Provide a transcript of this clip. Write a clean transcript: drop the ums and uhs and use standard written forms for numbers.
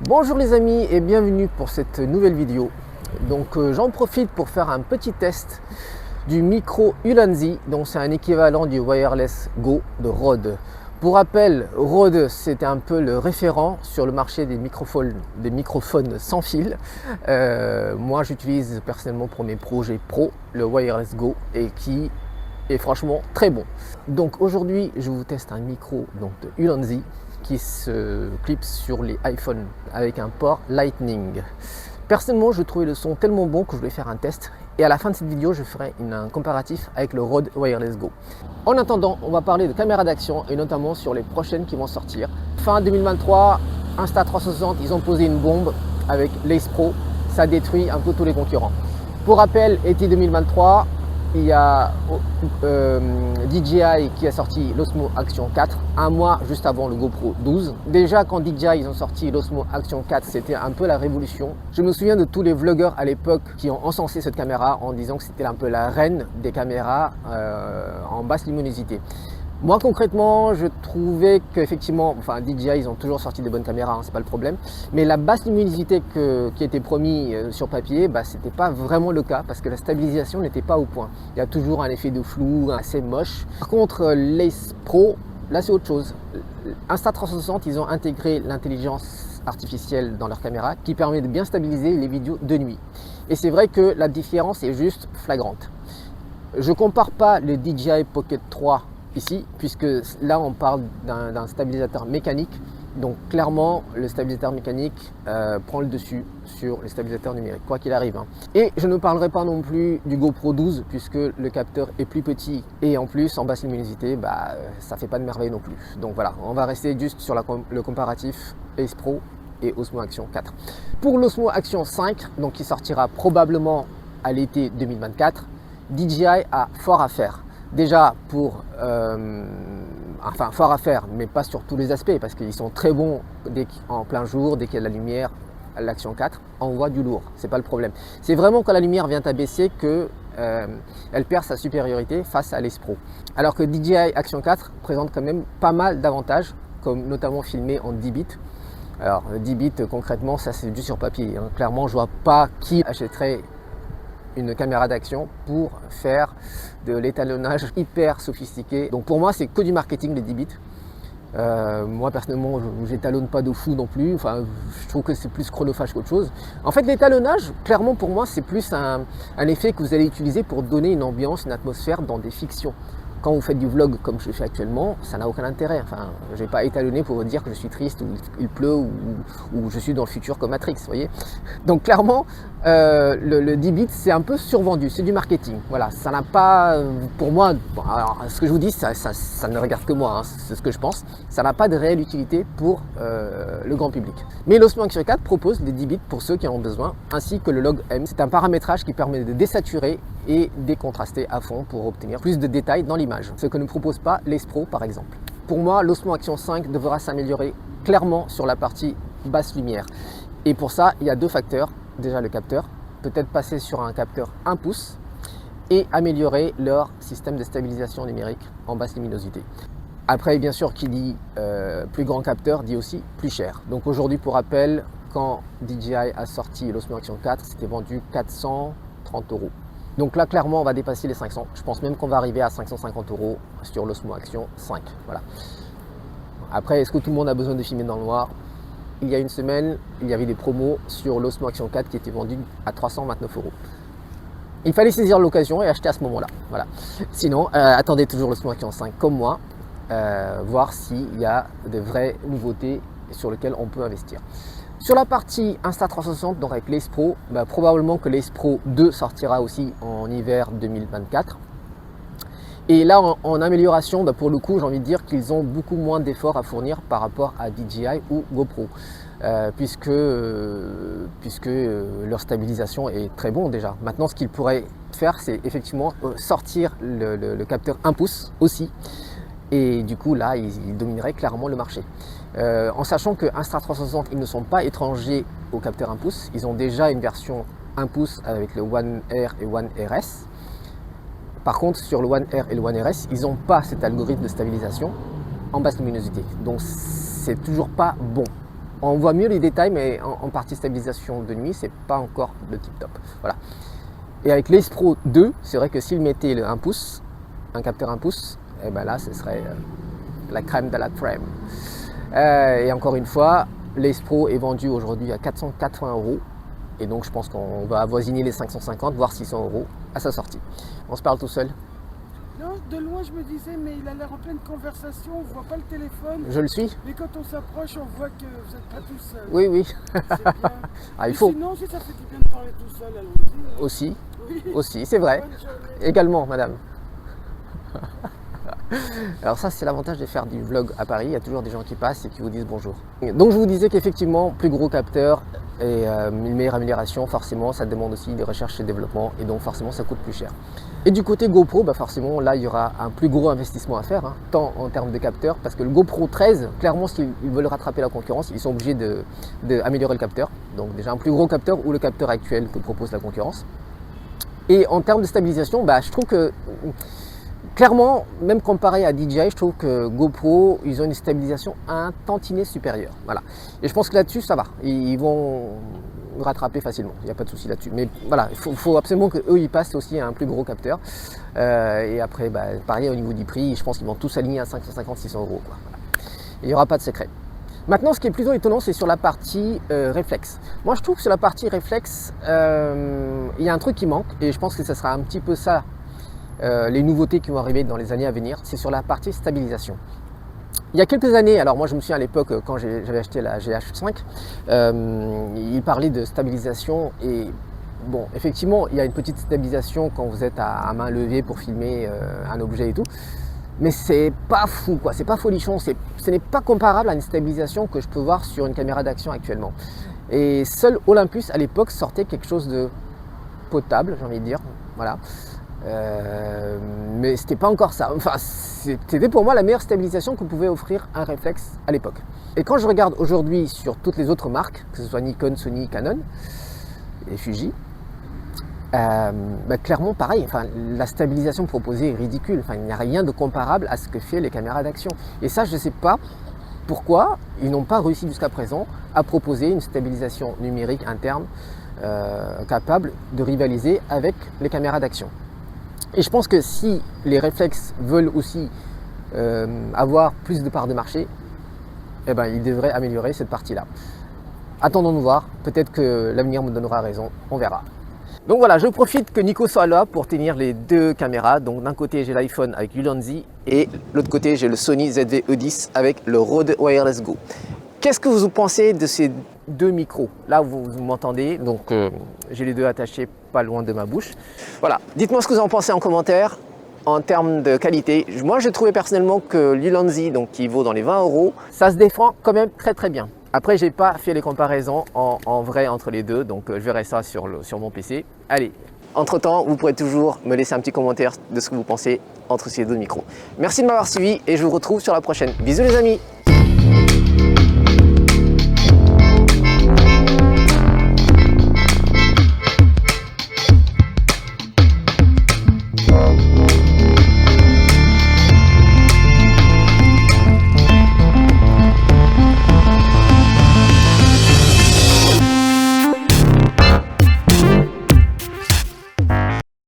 Bonjour les amis et bienvenue pour cette nouvelle vidéo. Donc j'en profite pour faire un petit test du micro Ulanzi. Donc c'est un équivalent du Wireless Go de Rode. Pour rappel, Rode c'était un peu le référent sur le marché des microphones sans fil. Moi j'utilise personnellement pour mes projets pro le Wireless Go et qui est franchement très bon. Donc aujourd'hui je vous teste un micro donc, de Ulanzi qui se clipse sur les iPhones avec un port Lightning. Personnellement, je trouvais le son tellement bon que je voulais faire un test et à la fin de cette vidéo, je ferai un comparatif avec le Rode Wireless Go. En attendant, on va parler de caméras d'action et notamment sur les prochaines qui vont sortir. Fin 2023, Insta360, ils ont posé une bombe avec l'Ace Pro. Ça détruit un peu tous les concurrents. Pour rappel, été 2023, il y a DJI qui a sorti l'Osmo Action 4 un mois juste avant le GoPro 12. Déjà quand DJI ils ont sorti l'Osmo Action 4, c'était un peu la révolution. Je me souviens de tous les vlogueurs à l'époque qui ont encensé cette caméra en disant que c'était un peu la reine des caméras en basse luminosité. Moi concrètement, je trouvais qu'effectivement, DJI ils ont toujours sorti des bonnes caméras, hein, c'est pas le problème, mais la basse luminosité qui était promis sur papier, c'était pas vraiment le cas parce que la stabilisation n'était pas au point. Il y a toujours un effet de flou assez moche. Par contre, l'Ace Pro, là c'est autre chose. Insta360, ils ont intégré l'intelligence artificielle dans leur caméra qui permet de bien stabiliser les vidéos de nuit. Et c'est vrai que la différence est juste flagrante. Je compare pas le DJI Pocket 3 ici, puisque là on parle d'un stabilisateur mécanique, donc clairement le stabilisateur mécanique prend le dessus sur les stabilisateurs numériques, quoi qu'il arrive. Et je ne parlerai pas non plus du GoPro 12, puisque le capteur est plus petit et en plus en basse luminosité, ça fait pas de merveille non plus. Donc voilà, on va rester juste sur le comparatif Ace Pro et Osmo Action 4. Pour l'Osmo Action 5, donc qui sortira probablement à l'été 2024, DJI a fort à faire. Déjà fort à faire, mais pas sur tous les aspects, parce qu'ils sont très bons en plein jour, dès qu'il y a de la lumière, l'Action 4 envoie du lourd, c'est pas le problème. C'est vraiment quand la lumière vient à baisser que elle perd sa supériorité face à l'Ace Pro. Alors que DJI Action 4 présente quand même pas mal d'avantages, comme notamment filmer en 10 bits. Alors 10 bits concrètement, ça c'est du sur papier, hein. Clairement, je vois pas qui achèterait une caméra d'action pour faire de l'étalonnage hyper sophistiqué. Donc pour moi, c'est que du marketing les 10 bits. Moi personnellement, je n'étalonne pas de fou non plus. Je trouve que c'est plus chronophage qu'autre chose. En fait, l'étalonnage, clairement pour moi, c'est plus un effet que vous allez utiliser pour donner une ambiance, une atmosphère dans des fictions. Quand vous faites du vlog comme je fais actuellement, ça n'a aucun intérêt. Je ne vais pas étalonner pour vous dire que je suis triste ou il pleut ou je suis dans le futur comme Matrix, vous voyez. Donc clairement, le 10 bits, c'est un peu survendu, c'est du marketing. Voilà, ça n'a pas, pour moi, alors, ce que je vous dis, ça ne regarde que moi, hein, c'est ce que je pense. Ça n'a pas de réelle utilité pour le grand public. Mais l'Osmo Action 4 propose des 10 bits pour ceux qui en ont besoin, ainsi que le log M. C'est un paramétrage qui permet de désaturer et décontraster à fond pour obtenir plus de détails dans l'image. Ce que ne propose pas l'Ace Pro par exemple. Pour moi, l'Osmo Action 5 devra s'améliorer clairement sur la partie basse lumière. Et pour ça, il y a deux facteurs. Déjà le capteur, peut-être passer sur un capteur 1 pouce et améliorer leur système de stabilisation numérique en basse luminosité. Après, bien sûr, qui dit plus grand capteur dit aussi plus cher. Donc aujourd'hui, pour rappel, quand DJI a sorti l'Osmo Action 4, c'était vendu 430 €. Donc là, clairement, on va dépasser les 500. Je pense même qu'on va arriver à 550 € sur l'Osmo Action 5. Voilà. Après, est-ce que tout le monde a besoin de filmer dans le noir? Il y a une semaine, il y avait des promos sur l'Osmo Action 4 qui étaient vendus à 329 €. Il fallait saisir l'occasion et acheter à ce moment-là. Voilà. Sinon, attendez toujours l'Osmo Action 5 comme moi, voir s'il y a de vraies nouveautés sur lesquelles on peut investir. Sur la partie Insta360, donc avec l'Ace Pro, probablement que l'Ace Pro 2 sortira aussi en hiver 2024. Et là, en amélioration, pour le coup, j'ai envie de dire qu'ils ont beaucoup moins d'efforts à fournir par rapport à DJI ou GoPro, puisque leur stabilisation est très bon déjà. Maintenant, ce qu'ils pourraient faire, c'est effectivement sortir le capteur 1 pouce aussi. Et du coup, là, ils domineraient clairement le marché. En sachant que Insta360, ils ne sont pas étrangers au capteur 1 pouce. Ils ont déjà une version 1 pouce avec le One R et One RS. Par contre, sur le One R et le One RS, ils n'ont pas cet algorithme de stabilisation en basse luminosité. Donc, c'est toujours pas bon. On voit mieux les détails, mais en partie stabilisation de nuit, c'est pas encore le tip top. Voilà. Et avec l'Ace Pro 2, c'est vrai que s'il mettait le 1 pouce, un capteur 1 pouce, et ben là, ce serait la crème de la crème. Et encore une fois, l'Ace Pro est vendu aujourd'hui à 480 €. Et donc, je pense qu'on va avoisiner les 550, voire 600 € à sa sortie. On se parle tout seul. Non, de loin je me disais, mais il a l'air en pleine conversation, on voit pas le téléphone. Je le suis. Mais quand on s'approche, on voit que vous n'êtes pas tout seul. Oui, oui. C'est bien. Ah, il Et faut. sinon, si ça fait du bien de parler tout seul, allons-y. Aussi, Oui. aussi, c'est vrai. Bonne journée. Également, madame. Alors ça, c'est l'avantage de faire du vlog à Paris. Il y a toujours des gens qui passent et qui vous disent bonjour. Donc je vous disais qu'effectivement, plus gros capteur et une meilleure amélioration, forcément, ça demande aussi des recherches et développement. Et donc forcément, ça coûte plus cher. Et du côté GoPro, bah forcément, là, il y aura un plus gros investissement à faire, hein, tant en termes de capteurs, parce que le GoPro 13, clairement, s'ils veulent rattraper la concurrence, ils sont obligés d'améliorer le capteur. Donc déjà un plus gros capteur ou le capteur actuel que propose la concurrence. Et en termes de stabilisation, bah, je trouve que clairement, même comparé à DJI, je trouve que GoPro, ils ont une stabilisation un tantinet supérieure. Voilà. Et je pense que là-dessus, ça va. Ils vont rattraper facilement. Il n'y a pas de souci là-dessus. Mais voilà, il faut absolument qu'eux, ils passent aussi à un plus gros capteur. Et après, bah, pareil au niveau du prix, je pense qu'ils vont tous aligner à 550-600 €. Quoi. Voilà. Il n'y aura pas de secret. Maintenant, ce qui est plutôt étonnant, c'est sur la partie réflexe. Moi, je trouve que sur la partie réflexe, il y a un truc qui manque. Et je pense que ce sera un petit peu ça. Les nouveautés qui vont arriver dans les années à venir, c'est sur la partie stabilisation. Il y a quelques années, alors moi je me souviens à l'époque quand j'avais acheté la GH5, il parlait de stabilisation et bon, effectivement il y a une petite stabilisation quand vous êtes à main levée pour filmer un objet et tout, mais c'est pas fou quoi, c'est pas folichon, ce n'est pas comparable à une stabilisation que je peux voir sur une caméra d'action actuellement. Et seul Olympus à l'époque sortait quelque chose de potable, j'ai envie de dire, voilà. Mais c'était pas encore ça. Enfin, c'était pour moi la meilleure stabilisation que pouvait offrir un réflexe à l'époque. Et quand je regarde aujourd'hui sur toutes les autres marques, que ce soit Nikon, Sony, Canon et Fuji, bah, clairement pareil. Enfin, la stabilisation proposée est ridicule. Enfin, il n'y a rien de comparable à ce que fait les caméras d'action. Et ça, je ne sais pas pourquoi ils n'ont pas réussi jusqu'à présent à proposer une stabilisation numérique interne capable de rivaliser avec les caméras d'action. Et je pense que si les réflexes veulent aussi avoir plus de parts de marché, eh ben, ils devraient améliorer cette partie-là. Attendons-nous voir, peut-être que l'avenir me donnera raison, on verra. Donc voilà, je profite que Nico soit là pour tenir les deux caméras. Donc d'un côté j'ai l'iPhone avec Ulanzi et de l'autre côté j'ai le Sony ZV-E10 avec le Rode Wireless Go. Qu'est-ce que vous pensez de ces deux micros? Là vous m'entendez, donc j'ai les deux attachés pas loin de ma bouche. Voilà, dites-moi ce que vous en pensez en commentaire. En termes de qualité, moi j'ai trouvé personnellement que l'Ulanzi, donc qui vaut dans les 20 €, ça se défend quand même très bien. Après j'ai pas fait les comparaisons en vrai entre les deux, donc je verrai ça sur mon PC. Allez, entre temps vous pourrez toujours me laisser un petit commentaire de ce que vous pensez entre ces deux micros. Merci de m'avoir suivi et je vous retrouve sur la prochaine. Bisous les amis.